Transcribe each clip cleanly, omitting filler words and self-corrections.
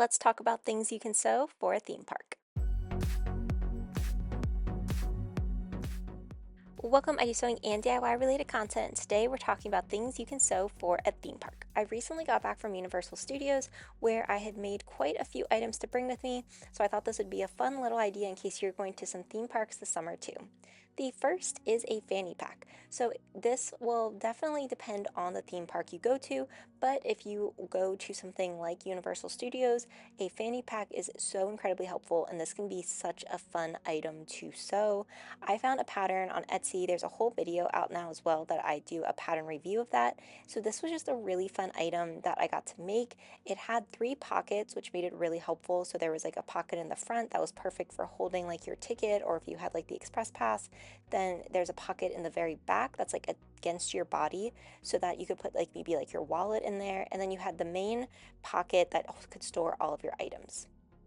let's talk about things you can sew for a theme park. Welcome, I do sewing and DIY related content. Today we're talking about things you can sew for a theme park. I recently got back from Universal Studios where I had made quite a few items to bring with me, so I thought this would be a fun little idea in case you're going to some theme parks this summer too. The first is a fanny pack. So this will definitely depend on the theme park you go to, but if you go to something like Universal Studios, a fanny pack is so incredibly helpful and this can be such a fun item to sew. I found a pattern on Etsy. There's a whole video out now as well that I do a pattern review of that. So this was just a really fun item that I got to make. It had 3 pockets, which made it really helpful. So there was like a pocket in the front that was perfect for holding like your ticket, or if you had like the express pass. Then there's a pocket in the very back that's like against your body so that you could put like maybe like your wallet in there. And then you had the main pocket that could store all of your items.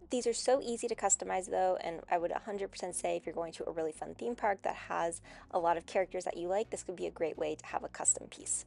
These are so easy to customize though, and I would 100% say if you're going to a really fun theme park that has a lot of characters that you like, this could be a great way to have a custom piece.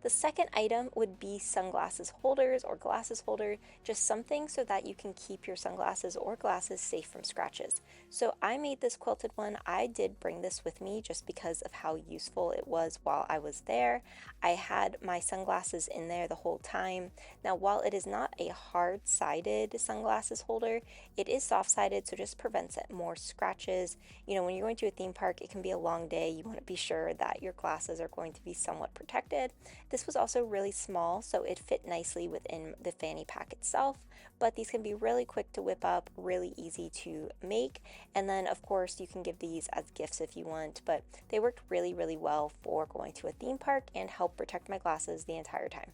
The second item would be sunglasses holders or glasses holder, just something so that you can keep your sunglasses or glasses safe from scratches. So I made this quilted one. I did bring this with me just because of how useful it was while I was there. I had my sunglasses in there the whole time. Now, while it is not a hard-sided sunglasses holder, it is soft-sided, so just prevents it more scratches. You know, when you're going to a theme park, it can be a long day. You want to be sure that your glasses are going to be somewhat protected. This was also really small, so it fit nicely within the fanny pack itself, but these can be really quick to whip up, really easy to make, and then of course you can give these as gifts if you want, but they worked really, really well for going to a theme park and help protect my glasses the entire time.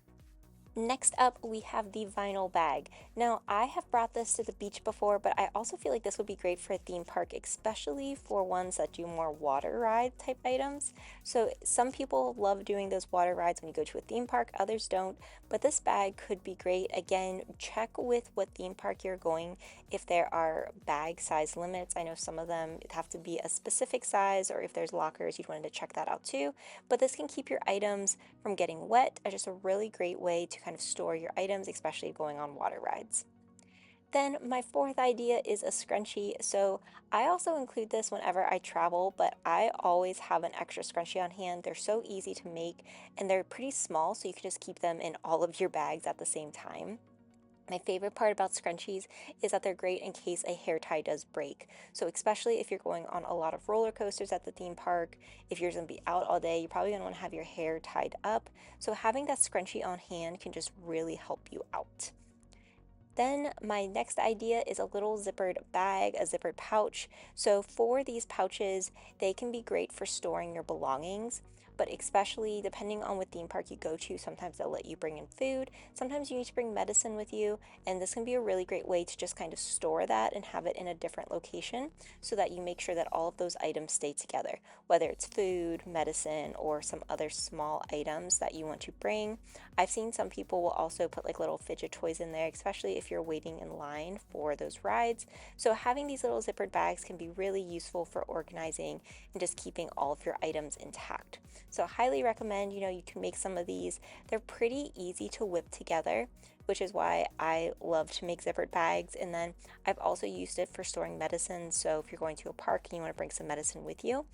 Next up, we have the vinyl bag. Now, I have brought this to the beach before, but I also feel like this would be great for a theme park, especially for ones that do more water ride type items. So some people love doing those water rides when you go to a theme park, others don't, but this bag could be great. Again, check with what theme park you're going if there are bag size limits. I know some of them have to be a specific size, or if there's lockers, you'd want to check that out too. But this can keep your items from getting wet. It's just a really great way to kind of store your items, especially going on water rides. Then my fourth idea is a scrunchie. So I also include this whenever I travel, but I always have an extra scrunchie on hand. They're so easy to make and they're pretty small, so you can just keep them in all of your bags at the same time. My favorite part about scrunchies is that they're great in case a hair tie does break. So especially if you're going on a lot of roller coasters at the theme park, if you're going to be out all day, you're probably going to want to have your hair tied up. So having that scrunchie on hand can just really help you out. Then my next idea is a little zippered bag, a zippered pouch. So for these pouches, they can be great for storing your belongings, but especially depending on what theme park you go to, sometimes they'll let you bring in food, sometimes you need to bring medicine with you, and this can be a really great way to just kind of store that and have it in a different location so that you make sure that all of those items stay together, whether it's food, medicine, or some other small items that you want to bring. I've seen some people will also put like little fidget toys in there, especially if you're waiting in line for those rides. So having these little zippered bags can be really useful for organizing and just keeping all of your items intact. So highly recommend, you can make some of these. They're pretty easy to whip together, which is why I love to make zippered bags. And then I've also used it for storing medicine. So if you're going to a park and you want to bring some medicine with you,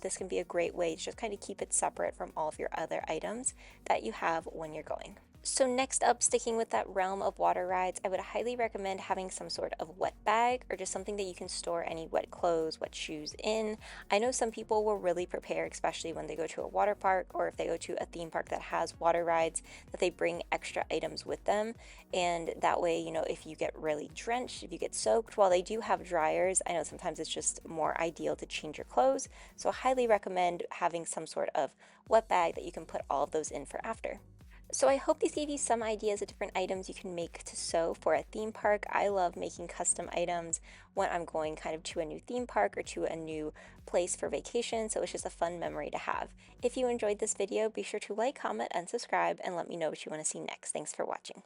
this can be a great way to just kind of keep it separate from all of your other items that you have when you're going. So next up, sticking with that realm of water rides, I would highly recommend having some sort of wet bag or just something that you can store any wet clothes, wet shoes in. I know some people will really prepare, especially when they go to a water park or if they go to a theme park that has water rides, that they bring extra items with them. And that way, if you get really drenched, if you get soaked, while they do have dryers, I know sometimes it's just more ideal to change your clothes. So I highly recommend having some sort of wet bag that you can put all of those in for after. So I hope these gave you some ideas of different items you can make to sew for a theme park. I love making custom items when I'm going kind of to a new theme park or to a new place for vacation, so it's just a fun memory to have. If you enjoyed this video, be sure to like, comment, and subscribe, and let me know what you want to see next. Thanks for watching.